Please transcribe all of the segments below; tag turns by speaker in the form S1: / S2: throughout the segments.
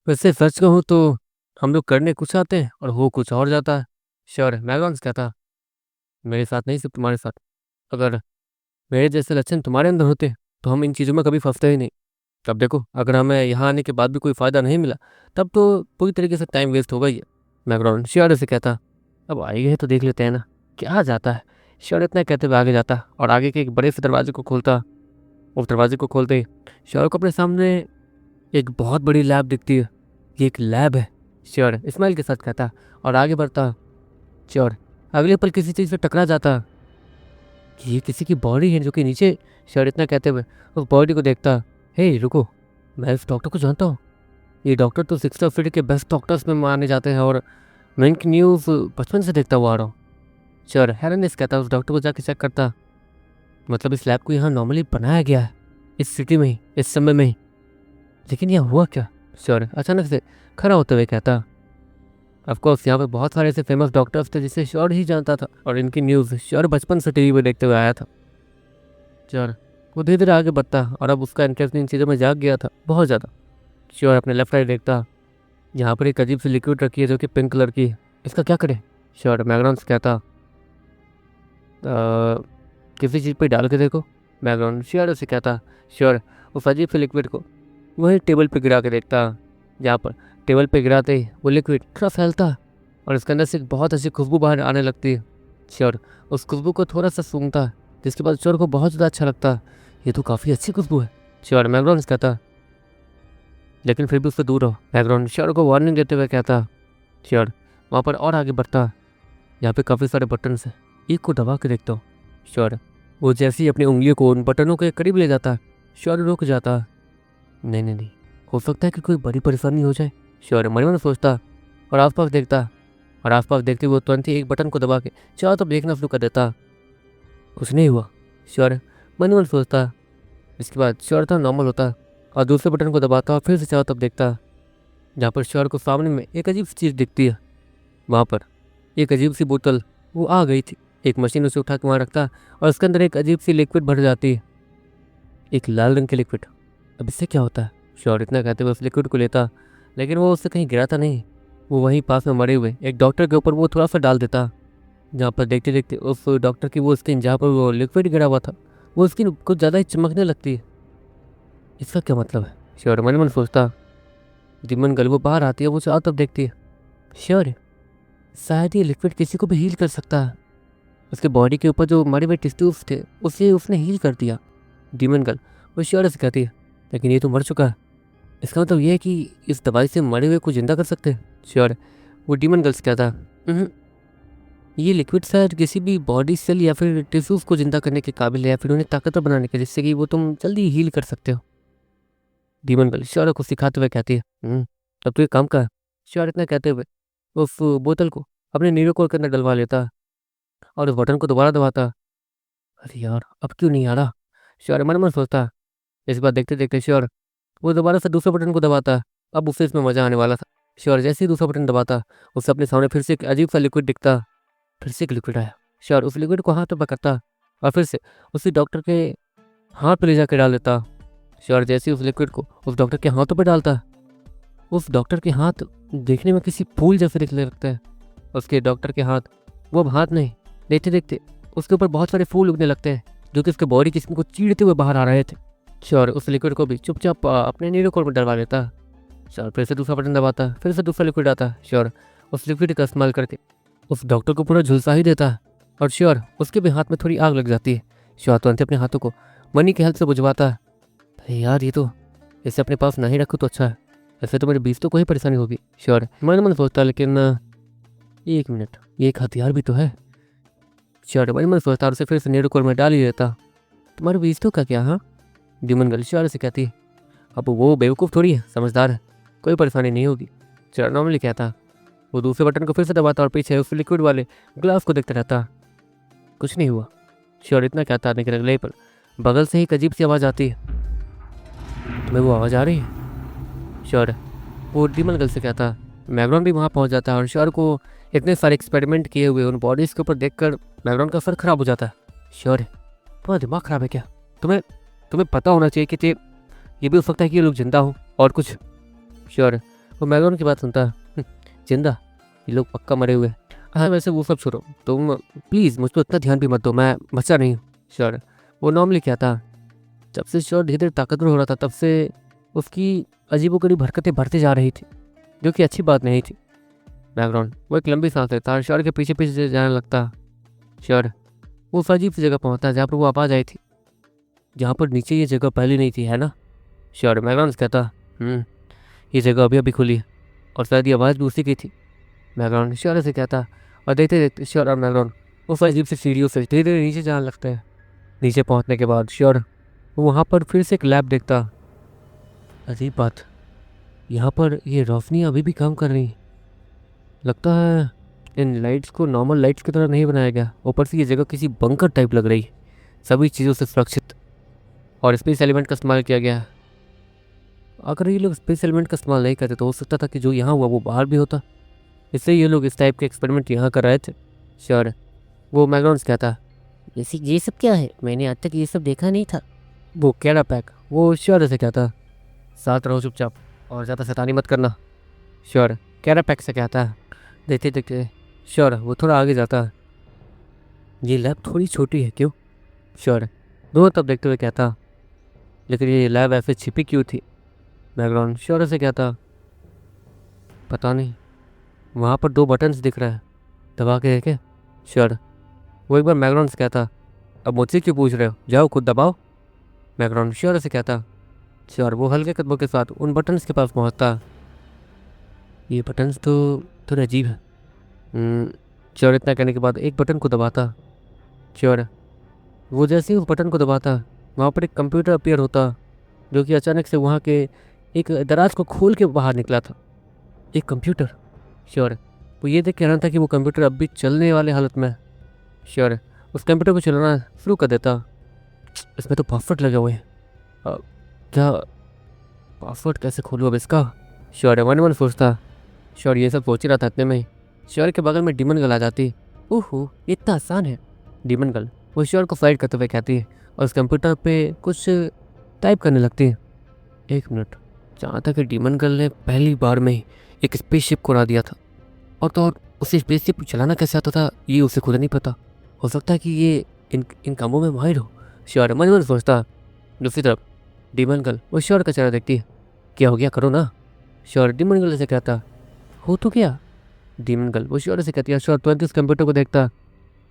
S1: वैसे सच कहूँ तो हम लोग करने कुछ आते हैं और हो कुछ और जाता है। श्योर मैकडॉनल्ड्स कहता, मेरे साथ नहीं सिर्फ तुम्हारे साथ। अगर मेरे जैसे लक्षण तुम्हारे अंदर होते तो हम इन चीज़ों में कभी फंसते ही नहीं। अब देखो, अगर हमें यहाँ आने के बाद भी कोई फ़ायदा नहीं मिला तब तो पूरी तरीके से टाइम वेस्ट होगा ही है। मैकडॉनल्ड श्योर से कहता, अब आई गए तो देख लेते हैं ना क्या जाता है। श्योर इतना कहते हुए आगे जाता और आगे के एक बड़े से दरवाजे को खोलता। उस दरवाजे को खोलते ही श्योर को अपने सामने एक बहुत बड़ी लैब दिखती है। ये एक लैब है, श्योर इस्माइल के साथ कहता और आगे बढ़ता। श्योर अगले पल किसी चीज़ से टकरा जाता। ये किसी की बॉडी है जो कि नीचे। श्योर इतना कहते हुए उस बॉडी को देखता। हे रुको, मैं इस डॉक्टर को जानता हूँ। ये डॉक्टर तो 60 फीट के बेस्ट डॉक्टर्स में माने जाते हैं और मैं इनकी न्यूज़ बचपन से देखता हुआ आ रहा हूँ। श्योर हैरान इस कहता उस डॉक्टर को जाके चेक करता। मतलब इस लैब को यहाँ नॉर्मली बनाया गया है, इस सिटी में ही, इस समय में ही, लेकिन यह हुआ क्या। श्योर अचानक से खड़ा होते हुए कहता, ऑफकोर्स यहाँ पे बहुत सारे ऐसे फेमस डॉक्टर्स थे जिसे श्योर ही जानता था और इनकी न्यूज़ श्योर बचपन से टीवी पे देखते हुए आया था। श्योर वो धीरे धीरे आगे बढ़ता और अब उसका इंटरेस्ट इन चीज़ों में जाग गया था बहुत ज़्यादा। श्योर अपने लेफ्ट राइट देखता, यहाँ पर एक अजीब सी लिक्विड रखी है जो कि पिंक कलर की है, इसका क्या करें। श्योर मैकडॉनल्ड्स कहता, किसी चीज़ पे डाल के देखो। मैकडॉनल्ड श्योर से कहता। श्योर उस अजीब से लिक्विड को वही टेबल पे गिरा के देखता, जहाँ पर टेबल पे गिराते ही वो लिक्विड थोड़ा फैलता और इसके अंदर से एक बहुत अच्छी खुशबू बाहर आने लगती है। श्योर उस खुशबू को थोड़ा सा सूंघता, जिसके बाद श्योर को बहुत ज़्यादा अच्छा लगता। ये तो काफ़ी अच्छी खुशबू है। श्योर मैकडॉनल्ड्स कहता, लेकिन फिर भी उससे दूर रहो। मैकडॉनल्ड श्योर को वार्निंग देते हुए कहता। श्योर वहाँ पर और आगे बढ़ता, यहाँ पे काफ़ी सारे बटन हैं, एक को दबा के देखता हूँ। श्योर वो जैसे ही अपनी उंगलियों को उन बटनों के करीब ले जाता, श्योर रुक जाता। नहीं नहीं नहीं, हो सकता है कि कोई बड़ी परेशानी हो जाए। श्योर मन में सोचता और आसपास देखता और आसपास देखते हुए तुरंत ही एक बटन को दबा के चारों तरफ देखना शुरू कर देता। कुछ नहीं हुआ। श्योर मन में सोचता। इसके बाद श्योर था नॉर्मल होता और दूसरे बटन को दबाता और फिर से चारों तरफ देखता, जहाँ पर श्योर को सामने में एक अजीब सी चीज़ दिखती है। वहाँ पर एक अजीब सी बोतल वो आ गई थी। एक मशीन उसे उठा के वहाँ रखता और उसके अंदर एक अजीब सी लिक्विड भर जाती है, एक लाल रंग की लिक्विड। अब इससे क्या होता है। श्योर इतना कहते हुए उस लिक्विड को लेता, लेकिन वो उससे कहीं गिराता नहीं। वो वहीं पास में मरे हुए एक डॉक्टर के ऊपर वो थोड़ा सा डाल देता, जहाँ पर देखते देखते उस डॉक्टर की वो स्किन जहाँ पर वो लिक्विड गिरा हुआ था वो स्किन कुछ ज़्यादा ही चमकने लगती है। इसका क्या मतलब है। श्योर मन मन सोचता। दिमन गल वो बाहर आती है, वो चारों तरफ देखती है। श्योर शायद ये लिक्विड किसी को भी हील कर सकता है। उसके बॉडी के ऊपर जो मरे हुए टिश्यूज थे उसे उसने हील कर दिया। डीमन गर्ल वो श्योर से कहती है, लेकिन ये तो मर चुका है। इसका मतलब ये है कि इस दवाई से मरे हुए को जिंदा कर सकते हैं। श्योर वो डीमन गर्ल से कहता, ये लिक्विड शायद किसी भी बॉडी सेल या फिर टिश्यूज को जिंदा करने के काबिल है या फिर उन्हें ताकतवर बनाने के, जिससे कि वो तुम जल्दी हील कर सकते हो। डीमन गर्ल श्योर को सिखाते हुए कहती है, तब तो ये काम का है। श्योर इतना कहते हुए उस बोतल को अपने नीरो कोर के अंदर डलवा लेता और उस बटन को दोबारा दबाता। अरे यार अब क्यों नहीं आ रहा। श्योर मन मन सोचता। इस बार देखते देखते श्योर वो दोबारा से दूसरे बटन को दबाता। अब उसे इसमें मजा आने वाला था। श्योर जैसे ही दूसरा बटन दबाता उसे अपने सामने फिर से एक अजीब सा लिक्विड दिखता। फिर से एक लिक्विड आया। श्योर उस लिक्विड को हाथ में पकड़ता और फिर से उसी डॉक्टर के हाथ पर ले जाकर डाल देता। श्योर जैसे ही उस लिक्विड को उस डॉक्टर के हाथों पर डालता, उस डॉक्टर के हाथ देखने में किसी फूल जैसे दिखने लगता है। उसके डॉक्टर के हाथ वो अब हाथ नहीं, देखते देखते उसके ऊपर बहुत सारे फूल उगने लगते हैं जो कि उसके बॉडी की स्किन को चीरते हुए बाहर आ रहे थे। श्योर उस लिक्विड को भी चुपचाप अपने नीरो कोर में डलवा लेता। श्योर फिर से दूसरा बटन दबाता, फिर से दूसरा लिक्विड आता। श्योर उस लिक्विड का इस्तेमाल करके उस डॉक्टर को पूरा झुलसा ही देता और श्योर उसके भी हाथ में थोड़ी आग लग जाती है। श्योर तुरंत अपने हाथों को मनी की हेल्प से बुझवाता है। अरे यार ये तो इसे अपने पास नहीं रखूँ तो अच्छा है, ऐसे तो मेरे बीच तो कोई परेशानी होगी। श्योर मन मन सोचता, लेकिन एक मिनट, ये एक हथियार भी तो है। श्योर मन मन सोचता और उसे फिर से नीरो कोर में डाल ही देता। तुम्हारे बीच तो का क्या। हाँ डीमन गर्ल श्योर से कहती, अब वो बेवकूफ़ थोड़ी है, समझदार है, कोई परेशानी नहीं होगी। श्योर नॉर्मली कहता। वो दूसरे बटन को फिर से दबाता और पीछे उस लिक्विड वाले ग्लास को देखता रहता। कुछ नहीं हुआ। श्योर इतना कहता, लेकिन अगले पर बगल से ही एक अजीब सी आवाज़ आती है। तुम्हें वो आवाज़ आ रही है। श्योर वो डीमन गर्ल से कहता। मैकडॉन भी वहाँ पहुँच जाता है और श्योर को इतने सारे एक्सपेरिमेंट किए हुए उन बॉडीज़ के ऊपर देखकर मैकडॉन का सर खराब हो जाता है। श्योर तुम्हारा दिमाग खराब है क्या। तुम्हें पता होना चाहिए कि ये भी हो सकता है कि ये लोग जिंदा हो और कुछ। श्योर वो मैगन की बात सुनता। जिंदा? ये लोग पक्का मरे हुए। हाँ वैसे वो सब छोड़ो, तुम प्लीज़ मुझ पर इतना ध्यान भी मत दो, मैं बचा नहीं हूँ। श्योर वो नॉर्मली क्या था, जब से श्योर धीरे धीरे ताकतवर हो रहा था तब से उसकी अजीबोगरीब हरकतें बढ़ती जा रही थी, जो कि अच्छी बात नहीं थी। बैकग्राउंड वो एक लंबी सांस लेता और श्योर के पीछे पीछे जाने लगता। श्योर वो उस अजीब सी जगह पहुँचता जहाँ पर वो आवाज़ आई थी, जहाँ पर नीचे ये जगह पहले नहीं थी, है ना? श्योर बैकग्राउंड कहता ये जगह अभी अभी खुली है और शायद ये आवाज़ भी उसी की थी। बैकग्राउंड श्योर से कहता और देखते देखते श्योर और बैकग्राउंड उस अजीब से सीढ़ियों से धीरे धीरे नीचे जाने लगते हैं। नीचे पहुँचने के बाद श्योर वहाँ पर फिर से एक लैब देखता। अजीब बात, यहाँ पर ये रोशनी अभी भी काम कर रही है। लगता है इन लाइट्स को नॉर्मल लाइट्स की तरह नहीं बनाया गया। ऊपर से ये जगह किसी बंकर टाइप लग रही है, सभी चीज़ों से सुरक्षित, और स्पेस एलिमेंट का इस्तेमाल किया गया है। अगर ये लोग स्पेस एलिमेंट का इस्तेमाल नहीं करते तो हो सकता था कि जो यहाँ हुआ वो बाहर भी होता, इसलिए ये लोग इस टाइप के एक्सपेरिमेंट यहाँ कर रहे थे। श्योर वो मैकग्राउंड कहता ये सब क्या है, मैंने आज तक ये सब देखा नहीं था। वो कैरा पैक वो श्योर से कहता साथ रहो चुपचाप और ज़्यादा शैतानी मत करना। श्योर कैरा पैक से कहता है। देखते देखते श्योर वो थोड़ा आगे जाता है। ये लैब थोड़ी छोटी है क्यों? श्योर दोनों तब देखते हुए कहता लेकिन ये लैब ऐसे छिपी क्यों थी? बैकग्राउंड श्योर से कहता पता नहीं, वहाँ पर 2 बटन्स दिख रहा है, दबा के देखे। श्योर वो एक बार बैकग्राउंड से कहता अब मुझसे क्यों पूछ रहे हो, जाओ खुद दबाओ। बैकग्राउंड श्योर से कहता श्योर वो हल्के कदमों के साथ उन बटन्स के पास पहुँचता। ये बटन्स तो थोड़ा अजीब है। श्योर इतना कहने के बाद एक बटन को दबाता। श्योर वो जैसे ही उस बटन को दबाता वहाँ पर एक कंप्यूटर अपीयर होता, जो कि अचानक से वहाँ के एक दराज को खोल के बाहर निकला था। एक कंप्यूटर। श्योर वो ये देख के हैरान था कि वो कंप्यूटर अब भी चलने वाले हालत में। श्योर उस कंप्यूटर को चलाना शुरू कर देता। इसमें तो पासवर्ड लगे हुए हैं, क्या पासवर्ड कैसे खोलूँ अब इसका? श्योर मन मन सोचता। श्योर ये सब सोच ही रहा था इतने में ही श्योर के बगल में डीमन गर्ल आ जाती। ओहो इतना आसान है। डीमन गर्ल वो श्योर को फाइट करते हुए कहती है और उस कंप्यूटर पे कुछ टाइप करने लगती है। 1 मिनट, जहाँ तक डीमन गर्ल ने पहली बार में ही एक स्पेसशिप को उड़ा दिया था, और तो और उसे स्पेसशिप को चलाना कैसे आता था ये उसे खुद नहीं पता। हो सकता है कि ये इन कामों में माहिर हो। श्योर मन मन सोचता। दूसरी तरफ डीमन गर्ल वो श्योर का चेहरा देखती है। क्या हो गया, करो ना। श्योर डीमन गर्ल से कहता हो तो क्या? डीमन गर्ल वो श्योर से कहती है। श्योर तुरंत उस कंप्यूटर को देखता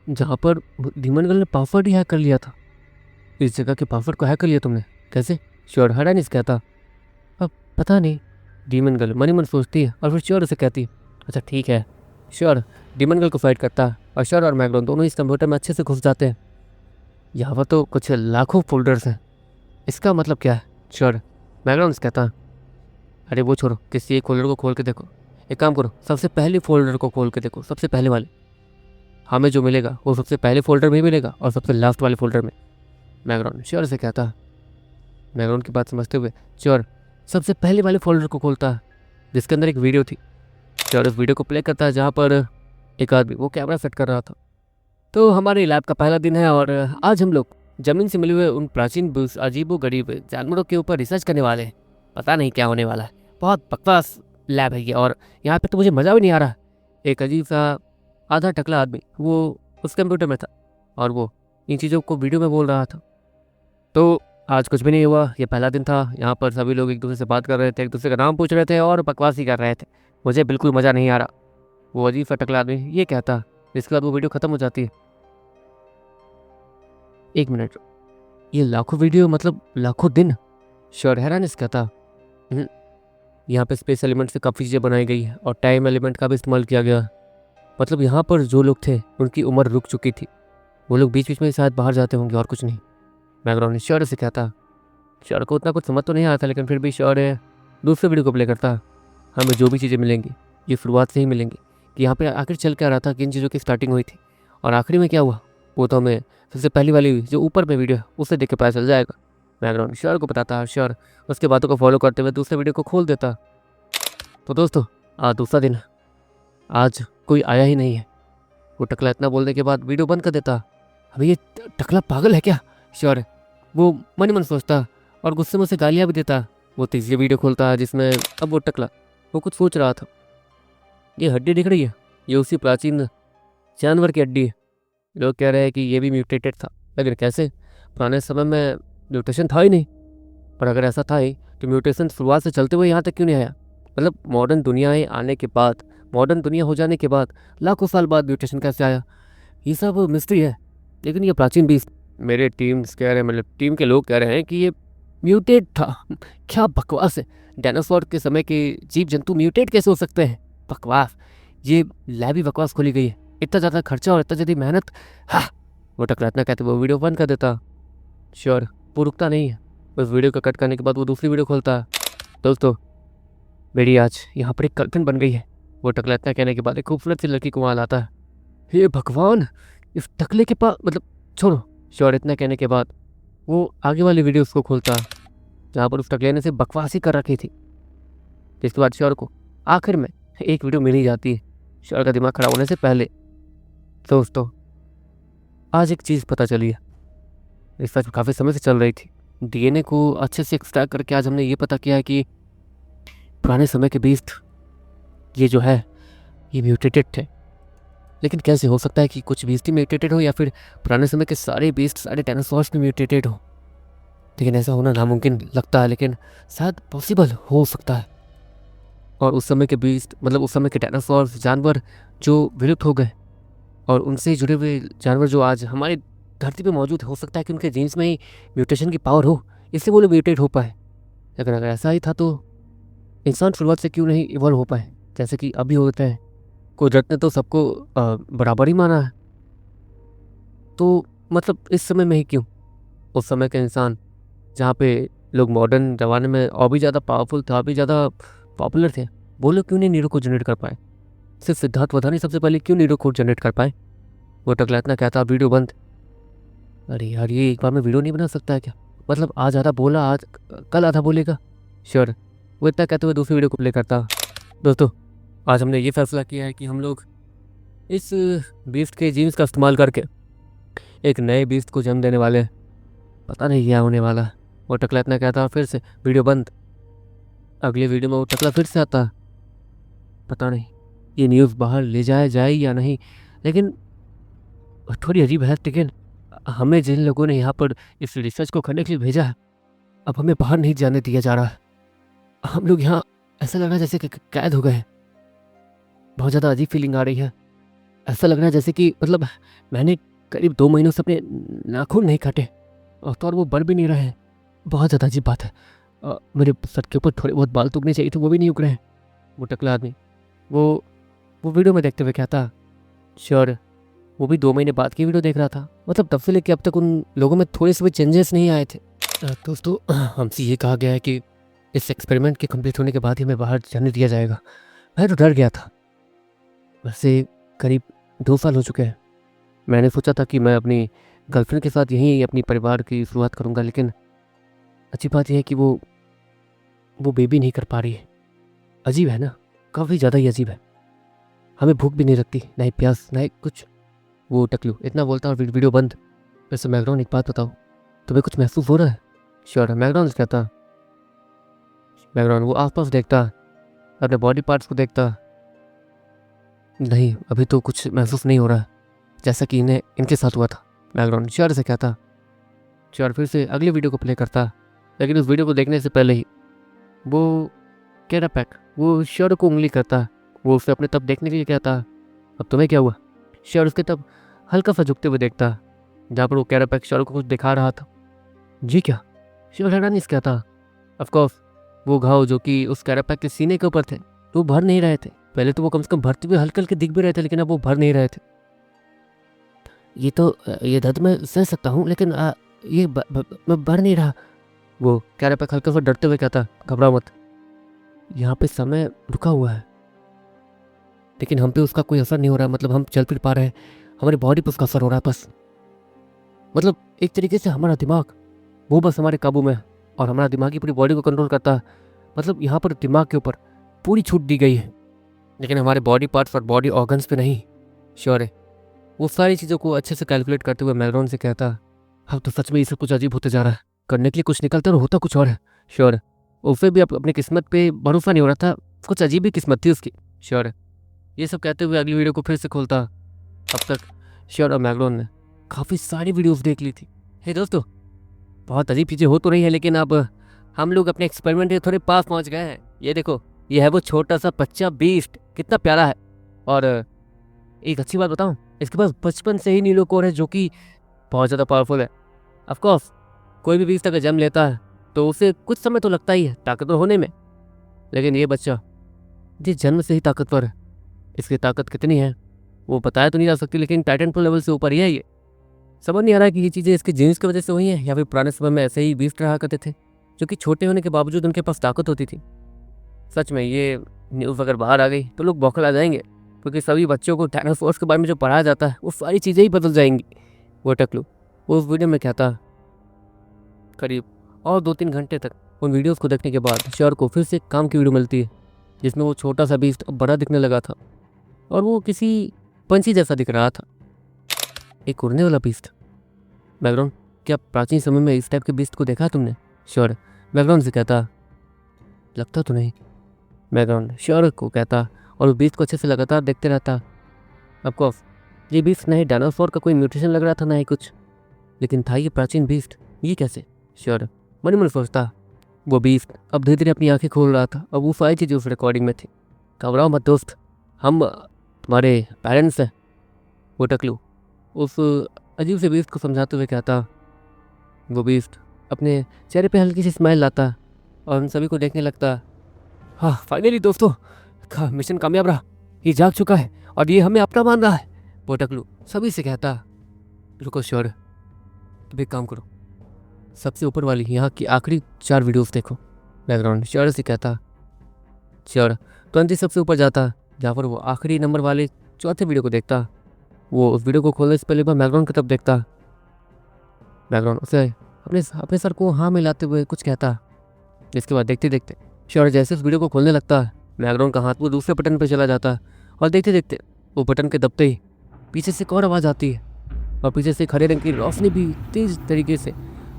S1: जहाँ पर डीमन गर्ल ने पासवर्ड ही हैक कर लिया था। इस जगह के पासवर्ड को हैक कर लिया तुमने, कैसे? श्योर हैरानी से कहता अब पता नहीं। डीमन गर्ल मन ही मन सोचती है और फिर श्योर से कहती अच्छा ठीक है। श्योर डीमन गर्ल को फाइट करता और श्योर और मैगलोन दोनों इस कंप्यूटर में अच्छे से घुस जाते हैं। यहाँ पर तो कुछ लाखों फोल्डर्स हैं, इसका मतलब क्या है? श्योर मैगलोन से कहता अरे वो छोड़ो, किसी एक फोल्डर को खोल के देखो। एक काम करो, सबसे पहले फोल्डर को खोल के देखो, सबसे पहले वाले। हमें जो मिलेगा वो सबसे पहले फोल्डर में मिलेगा और सबसे लास्ट वाले फोल्डर में। बैकग्राउंड श्योर से कहता। बैकग्राउंड की बात समझते हुए श्योर सबसे पहले वाले फोल्डर को खोलता है जिसके अंदर एक वीडियो थी। श्योर उस वीडियो को प्ले करता है जहाँ पर एक आदमी वो कैमरा सेट कर रहा था। तो हमारे लैब का पहला दिन है और आज हम लोग ज़मीन से मिले हुए उन प्राचीन अजीबो गरीब जानवरों के ऊपर रिसर्च करने वाले हैं। पता नहीं क्या होने वाला है, बहुत बकवास लैब है ये, और यहाँ पे तो मुझे मज़ा भी नहीं आ रहा। एक अजीब सा आधा टकला आदमी वो उस कंप्यूटर में था और वो इन चीज़ों को वीडियो में बोल रहा था। तो आज कुछ भी नहीं हुआ, ये पहला दिन था। यहाँ पर सभी लोग एक दूसरे से बात कर रहे थे, एक दूसरे का नाम पूछ रहे थे और बकवास ही कर रहे थे। मुझे बिल्कुल मज़ा नहीं आ रहा। वो अजीब सा टकला आदमी ये कहता, जिसके बाद वो वीडियो ख़त्म हो जाती है। 1 मिनट, ये लाखों वीडियो मतलब लाखों दिन? श्योर हैरान इस कहता यहाँ पे स्पेस एलिमेंट से काफ़ी चीज़ें बनाई गई और टाइम एलिमेंट का भी इस्तेमाल किया गया। मतलब यहाँ पर जो लोग थे उनकी उम्र रुक चुकी थी, वो लोग बीच बीच में शायद बाहर जाते होंगे और कुछ नहीं। बैकग्राउंड श्योर से कहता। श्योर को उतना कुछ समझ तो नहीं आता, लेकिन फिर भी श्योर दूसरे वीडियो को प्ले करता। हमें जो भी चीज़ें मिलेंगी ये शुरुआत से ही मिलेंगी, कि यहाँ पे आखिर चल क्या रहा था, किन चीज़ों की स्टार्टिंग हुई थी और आखिरी में क्या हुआ, वो तो हमें सबसे पहली वाली जो ऊपर में वीडियो है उससे देख के पता चल जाएगा। बैकग्राउंड श्योर को बताता। श्योर उसके बातों को फॉलो करते हुए दूसरे वीडियो को खोल देता। तो दोस्तों आज दूसरा दिन है, आज कोई आया ही नहीं है। वो टकला इतना बोलने के बाद वीडियो बंद कर देता। अभी ये टकला पागल है क्या? श्योर वो मन ही मन सोचता और गुस्से में उसे गालियाँ भी देता। वो तीसरी वीडियो खोलता जिसमें अब वो टकला वो कुछ सोच रहा था। ये हड्डी दिख रही है, ये उसी प्राचीन जानवर की हड्डी है। लोग कह रहे हैं कि ये भी म्यूटेटेड था, लेकिन कैसे? पुराने समय में म्यूटेशन था ही नहीं। पर अगर ऐसा था ही तो म्यूटेशन शुरुआत से चलते हुए यहाँ तक क्यों नहीं आया? मतलब मॉडर्न दुनियाएं आने के बाद, मॉडर्न दुनिया हो जाने के बाद लाखों साल बाद म्यूटेशन कैसे आया? ये सब मिस्ट्री है। लेकिन ये प्राचीन बीस्ट, मेरे टीम्स कह रहे हैं, मतलब टीम के लोग कह रहे हैं कि ये म्यूटेट था। क्या बकवास है! डायनासोर के समय के जीव जंतु म्यूटेट कैसे हो सकते हैं? बकवास! ये लैब ही बकवास खोली गई है। इतना ज़्यादा खर्चा और इतना ज़्यादा मेहनत। हाँ, वो टकरातना कहते वो वीडियो बंद कर देता। श्योर, वो रुकता नहीं है। उस वीडियो को कट करने के बाद वो दूसरी वीडियो खोलता है। दोस्तों, मेरी आज यहाँ पर एक गर्लफ्रेंड बन गई है। वो टकलातना कहने के बाद एक खूबसूरत सी लड़की को वहाँ लाता है। हे भगवान, इस टकले के पास, मतलब छोड़ो। श्योर इतना कहने के बाद वो आगे वाली वीडियो उसको खोलता है जहाँ पर उस टकले ने से बकवास ही कर रखी थी। जिसके बाद श्योर को आखिर में एक वीडियो मिल ही जाती है, श्योर का दिमाग खराब होने से पहले। दोस्तों, आज एक चीज़ पता चली है, रिसर्च काफ़ी समय से चल रही थी। डीएनए को अच्छे से एक्सट्रैक्ट करके आज हमने ये पता किया है कि पुराने समय के बीस्ट ये जो है ये म्यूटेटेड थे। लेकिन कैसे हो सकता है कि कुछ बीस्ट ही म्यूटेटेड हो, या फिर पुराने समय के सारे बीस्ट, सारे डायनासोर्स भी म्यूटेटेड हो? लेकिन ऐसा होना नामुमकिन लगता है, लेकिन शायद पॉसिबल हो सकता है। और उस समय के बीस्ट, मतलब उस समय के डायनासोर्स, जानवर जो विलुप्त हो गए और उनसे जुड़े हुए जानवर जो आज हमारी धरती पे मौजूद, हो सकता है कि उनके जीन्स में ही म्यूटेशन की पावर हो, इससे वो लोग म्यूटेट हो पाए। लेकिन अगर ऐसा ही था तो इंसान शुरुआत से क्यों नहीं इवॉल्व हो पाए जैसे कि अभी होते हैं? कुदरत ने तो सबको बराबर ही माना है, तो मतलब इस समय में ही क्यों? उस समय के इंसान, जहाँ पे लोग मॉडर्न ज़माने में और भी ज़्यादा पावरफुल थे, और भी ज़्यादा पॉपुलर थे, वो लोग क्यों नहीं नीरो को जनरेट कर पाए? सिर्फ सिद्धार्थ वधानी सबसे पहले क्यों नीरो को जनरेट कर पाए? वो टकला इतना कहता, वीडियो बंद। अरे यार, ये एक बार में वीडियो नहीं बना सकता है क्या? मतलब आज आधा बोला, आज कल आधा बोलेगा। श्योर, वो इतना कहते हुए दूसरी वीडियो को प्ले करता। दोस्तों, आज हमने ये फैसला किया है कि हम लोग इस बीस्ट के जीन्स का इस्तेमाल करके एक नए बीस्ट को जन्म देने वाले हैं। पता नहीं क्या होने वाला है। वो टकला इतना कहता, फिर से वीडियो बंद। अगले वीडियो में वो टकला फिर से आता। पता नहीं ये न्यूज़ बाहर ले जाया जाए या नहीं, लेकिन थोड़ी अजीब है। लेकिन हमें जिन लोगों ने यहाँ पर इस रिसर्च को करने के लिए भेजा है, अब हमें बाहर नहीं जाने दिया जा रहा है। हम लोग यहाँ, ऐसा लग रहा है जैसे कि कैद हो गए हैं। बहुत ज़्यादा अजीब फीलिंग आ रही है। ऐसा लग रहा है जैसे कि, मतलब मैंने करीब 2 महीनों से अपने नाखून नहीं काटे और वो बढ़ भी नहीं रहे हैं। बहुत ज़्यादा अजीब बात है। मेरे सर के ऊपर थोड़े बहुत बाल तो उगने चाहिए थे, वो भी नहीं उग रहे हैं। वो टकला आदमी वो वीडियो में देखते हुए कहता, श्योर वो भी 2 महीने बाद की वीडियो देख रहा था। मतलब तब से लेकर अब तक उन लोगों में थोड़े से भी चेंजेस नहीं आए थे। दोस्तों, हमसे ये कहा गया है कि इस एक्सपेरिमेंट के कंप्लीट होने के बाद ही हमें बाहर जाने दिया जाएगा। मैं तो डर गया था। वैसे करीब 2 साल हो चुके हैं। मैंने सोचा था कि मैं अपनी गर्लफ्रेंड के साथ यहीं अपनी परिवार की शुरुआत करूंगा, लेकिन अच्छी बात यह है कि वो बेबी नहीं कर पा रही है। अजीब है ना, काफ़ी ज़्यादा ही अजीब है। हमें भूख भी नहीं लगती, ना ही प्यास, ना ही कुछ। वो टकलू इतना बोलता और वीडियो बंद। वैसे मैकडॉन, एक बात बताओ, तुम्हें कुछ महसूस हो रहा है? श्योर, मैकडॉन कहता। मैकडॉन वो आसपास देखता, अपने बॉडी पार्ट्स को देखता। नहीं, अभी तो कुछ महसूस नहीं हो रहा है, जैसा कि इनके साथ हुआ था। मैकडॉन श्योर से कहता। श्योर फिर से अगली वीडियो को प्ले करता, लेकिन उस वीडियो को देखने से पहले ही वो कैरापैक वो श्योर को उंगली करता। वो उसे अपने तब देखने के लिए कहता, अब तुम्हें क्या हुआ? श्योर उसके तब हल्का सा झुकते हुए देखता, जहाँ पर वो कैरापैक श्योर को कुछ दिखा रहा था। जी क्या? श्योर हैरानी से कहता। ऑफकोर्स वो घाव जो कि उस कैरापैक के सीने के ऊपर थे, तो भर नहीं रहे थे। पहले तो वो कम से कम भरते हुए हल्के हल्के दिख भी रहे थे, लेकिन अब वो भर नहीं रहे थे। ये दर्द मैं सह सकता हूँ, लेकिन ये भर नहीं रहा। वो कैरापैक हल्का सा डरते हुए कहता, घबराओ मत, यहाँ पे समय रुका हुआ है, लेकिन हम पे उसका कोई असर नहीं हो रहा। मतलब हम चल फिर पा रहे हैं, हमारी बॉडी पे उसका असर हो रहा है बस। मतलब एक तरीके से हमारा दिमाग वो बस हमारे काबू में है, और हमारा दिमाग ही पूरी बॉडी को कंट्रोल करता है। मतलब यहाँ पर दिमाग के ऊपर पूरी छूट दी गई है, लेकिन हमारे बॉडी पार्ट्स और बॉडी ऑर्गन्स पे नहीं। श्योर है वो सारी चीज़ों को अच्छे से कैलकुलेट करते हुए मैकडॉन से कहता, अब तो सच में ये सब कुछ अजीब होते जा रहा है। करने के लिए कुछ निकलता और होता कुछ और है। श्योर उसे भी अब अपनी किस्मत पे भरोसा नहीं हो रहा था। कुछ अजीब ही किस्मत थी उसकी। श्योर ये सब कहते हुए अगली वीडियो को फिर से खोलता। अब तक श्योर और मैगलोन ने काफ़ी सारी वीडियोस देख ली थी। हे दोस्तों, बहुत अजीब चीज़ें हो तो रही है, लेकिन अब हम लोग अपने एक्सपेरिमेंट के थोड़े पास पहुंच गए हैं। ये देखो, ये है वो छोटा सा बच्चा बीस्ट, कितना प्यारा है। और एक अच्छी बात बताऊं, इसके पास बचपन से ही नीलो कोर है, जो कि बहुत ज़्यादा पावरफुल है। ऑफकोर्स कोई भी बीस्ट अगर जन्म लेता है तो उसे कुछ समय तो लगता ही है ताकतवर होने में, लेकिन ये बच्चा ये जन्म से ही ताकतवर है। इसकी ताकत कितनी है वो बताया तो नहीं जा सकती, लेकिन टाइटन प्रो लेवल से ऊपर ही है ये। समझ नहीं आ रहा है कि ये चीज़ें इसके जीन्स की वजह से हुई हैं या फिर पुराने समय में ऐसे ही बीस्ट रहा करते थे, जो कि छोटे होने के बावजूद उनके पास ताकत होती थी। सच में ये न्यूज़ अगर बाहर आ गई तो लोग बौखला जाएंगे, क्योंकि सभी बच्चों को डायनासोर्स के बारे में जो पढ़ाया जाता है वो सारी चीज़ें ही बदल जाएंगी। वो टकलू उस वीडियो में क्या था, करीब और 2-3 घंटे तक उन वीडियोस को देखने के बाद श्योर को फिर से काम की वीडियो मिलती है, जिसमें वो छोटा सा बीस्ट अब बड़ा दिखने लगा था और वो किसी पंछी जैसा दिख रहा था, एक उड़ने वाला बीस्ट। बैकग्राउंड, क्या प्राचीन समय में इस टाइप के बीस्ट को देखा तुमने? श्योर बैकग्राउंड से कहता, लगता तो नहीं। बैकग्राउंड श्योर को कहता और उस बीस्ट को अच्छे से लगातार देखते रहता। ऑफकोर्स ये बीस्ट ना ही डायनासोर का कोई म्यूटेशन लग रहा था, ना ही कुछ, लेकिन था ये प्राचीन बीस्ट। ये कैसे? श्योर मन ही मन सोचता। वो बीस्ट अब धीरे धीरे अपनी आंखें खोल रहा था और वो सारी चीज़ें उस रिकॉर्डिंग में थी। घबराओ मत दोस्त, हम तुम्हारे पेरेंट्स हैं। वो टकलू उस अजीब से बीस्ट को समझाते हुए कहता। वो बीस्ट अपने चेहरे पे हल्की सी स्माइल लाता और उन सभी को देखने लगता। हाँ फाइनली दोस्तों, मिशन कामयाब रहा, ये जाग चुका है और ये हमें अपना मान रहा है। वो टकलू सभी से कहता। रुको श्योर, तुम एक काम करो, सबसे ऊपर वाली यहाँ की आखिरी 4 वीडियोस देखो। बैकग्राउंड श्योर से कहता। श्योर तुरंत ही सबसे ऊपर जाता, जहाँ पर वो आखिरी नंबर वाले चौथे वीडियो को देखता। वो उस वीडियो को खोलने से पहले बैकग्राउंड की तरफ देखता। बैकग्राउंड उसे अपने अपने सर को हाँ मिलाते हुए कुछ कहता। जिसके बाद देखते देखते श्योर जैसे उस वीडियो को खोलने लगता है, बैकग्राउंड का हाथ वो दूसरे बटन पर चला जाता और देखते देखते वो बटन के दबते ही पीछे से एक और आवाज़ आती है और पीछे से एक हरे रंग की रोशनी भी तेज तरीके से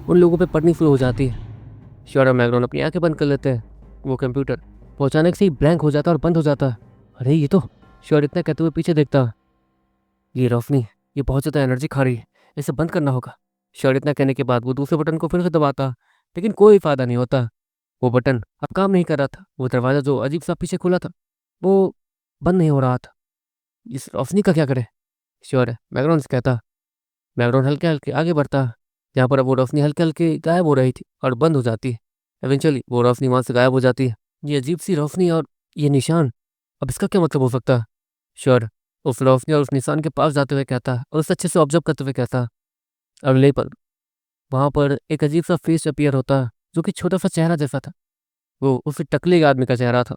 S1: उन लोगों पे पड़नी शुरू हो जाती है। श्योर और बैकग्राउंड अपनी आंखें बंद कर लेते हैं। वो कंप्यूटर पहुँचाने से ही ब्लैंक हो जाता और बंद हो जाता है। अरे ये तो, श्योर इतना कहते हुए पीछे देखता। ये रोशनी ये बहुत ज़्यादा एनर्जी खा रही है, इसे बंद करना होगा। श्योर इतना कहने के बाद वो दूसरे बटन को फिर से दबाता, लेकिन कोई फ़ायदा नहीं होता। वो बटन अब काम नहीं कर रहा था। वो दरवाज़ा जो अजीब सा पीछे खुला था वो बंद नहीं हो रहा था। इस रोशनी का क्या करे? श्योर है बैकग्राउंड से कहता। बैकग्राउंड हल्के हल्के आगे बढ़ता, जहाँ पर अब वो रोशनी हल्के हल्के गायब हो रही थी और बंद हो जाती है। एवेंचुअली वो रोशनी वहाँ से गायब हो जाती है। ये अजीब सी रोशनी और ये निशान, अब इसका क्या मतलब हो सकता है? श्योर उस रोशनी और उस निशान के पास जाते हुए कहता और उसे अच्छे से ऑब्जर्व करते हुए कहता। अगले पल वहाँ पर एक अजीब सा फेस अपीयर होता, जो कि छोटा सा चेहरा जैसा था। वो उस टकले आदमी का चेहरा था।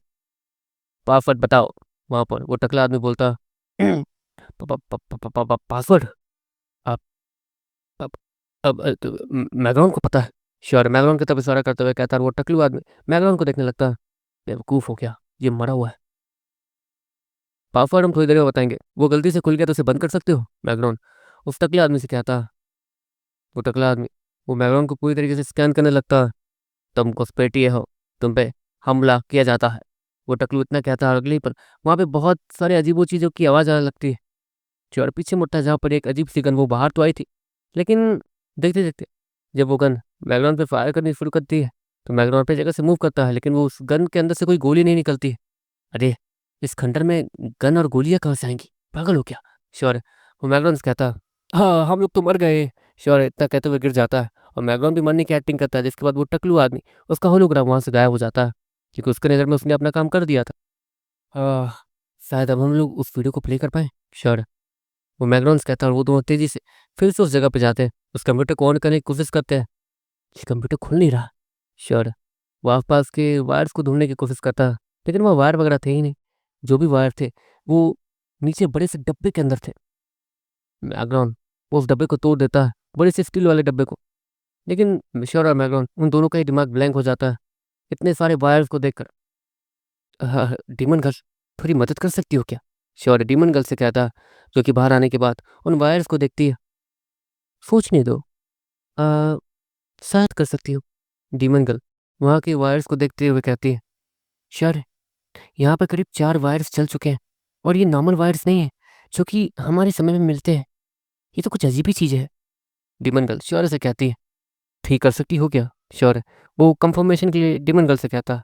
S1: पासवर्ड बताओ। वहाँ पर वो टकला आदमी बोलता। पासवर्ड अब अब मैग्राउंड को पता है। श्योर मैग्राउंड की तरफ इशारा करते हुए कहता, और वो टकलू आदमी मैग्राउंड को देखने लगता। बेवकूफ़ हो गया, ये मरा हुआ है। पासवर्ड हम थोड़ी देर में बताएंगे, वो गलती से खुल गया तो उसे बंद कर सकते हो। बैकग्राउंड उस टकले आदमी से कहता। वो टकला आदमी वो बैकग्राउंड को पूरी तरीके से स्कैन करने लगता। तुम घुसपैठिए हो, तुम पे हमला किया जाता है। वो टकलू इतना कहता है, अगली पर वहाँ पे बहुत सारे अजीबो चीज़ों की आवाज़ आने लगती है। चोर पीछे मुड़ता है, जहाँ पर एक अजीब सी गन वो बाहर तो आई थी, लेकिन देखते देखते जब वो गन बैकग्राउंड पे फायर करनी शुरू करती है तो बैकग्राउंड पे जगह से मूव करता है, लेकिन वो उस गन के अंदर से कोई गोली नहीं निकलती है। अरे इस खंडर में गन और गोलियाँ कहाँ से आएंगी, पागल हो क्या? श्योर वो बैकग्राउंड से कहता। हाँ हम लोग तो मर गए। श्योर इतना कहते हुए गिर जाता है और बैकग्राउंड भी मरने की एक्टिंग करता है, जिसके बाद वो टकलू आदमी उसका होलोग्राम वहाँ से गायब हो जाता है, क्योंकि उसके नज़र में उसने अपना काम कर दिया था। शायद अब हम लोग उस वीडियो को प्ले कर पाए। श्योर वो मैगनॉन्स कहता है और वो दोनों तेजी से फिर से उस जगह पे जाते हैं, उस कंप्यूटर को ऑन करने की कोशिश करते हैं। ये कंप्यूटर खुल नहीं रहा। श्योर वो आसपास के वायर्स को ढूंढने की कोशिश करता है, लेकिन वह वायर वगैरह थे ही नहीं। जो भी वायर थे वो नीचे बड़े से डब्बे के अंदर थे। मैग्रॉन वो उस डब्बे को तोड़ देता है, बड़े से स्टील वाले डब्बे को, लेकिन श्योर और मैग्रॉन उन दोनों का ही दिमाग ब्लैंक हो जाता है इतने सारे वायर्स को देखकर। डीमन गर्ल थोड़ी मदद कर सकती हो क्या? श्योर डीमन गर्ल से कहता, जो कि बाहर आने के बाद उन वायर्स को देखती है। सोचने दो, शायद कर सकती हूँ। डीमन गर्ल वहाँ के वायर्स को देखते हुए कहती है। श्योर यहाँ पर करीब 4 वायर्स जल चुके हैं और ये नॉर्मल वायर्स नहीं है जो कि हमारे समय में मिलते हैं। ये तो कुछ अजीब ही चीज़ है। डिमन गर्ल श्योर से कहती है, ठीक कर सकती हो क्या? श्योर है। वो कंफर्मेशन के लिए डिमन गर्ल से कहता है,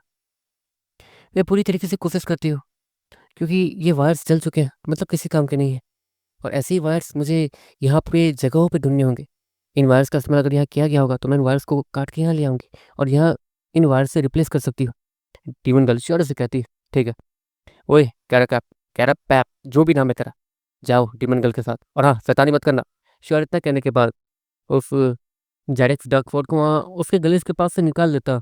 S1: मैं पूरी तरीके से कोशिश करती हूँ क्योंकि ये वायर्स जल चुके हैं, मतलब किसी काम के नहीं है और ऐसे ही वायर्स मुझे यहाँ पे जगहों पे ढूँढने होंगे। इन वायर्स का इस्तेमाल अगर यहाँ किया गया होगा तो मैं इन वायर्स को काट के यहाँ ले आऊँगी और यहाँ इन वायर्स से रिप्लेस कर सकती हूँ। डिमन गर्ल श्योर से कहती है, ठीक है। ओए कैरप जो भी नाम है तेरा, जाओ डिमन गर्ल के साथ और हाँ, शैतानी मत करना। श्योर इतना कहने के बाद उस जेरेक्स डकफोर्ड को वहाँ उसके गले के पास से निकाल देता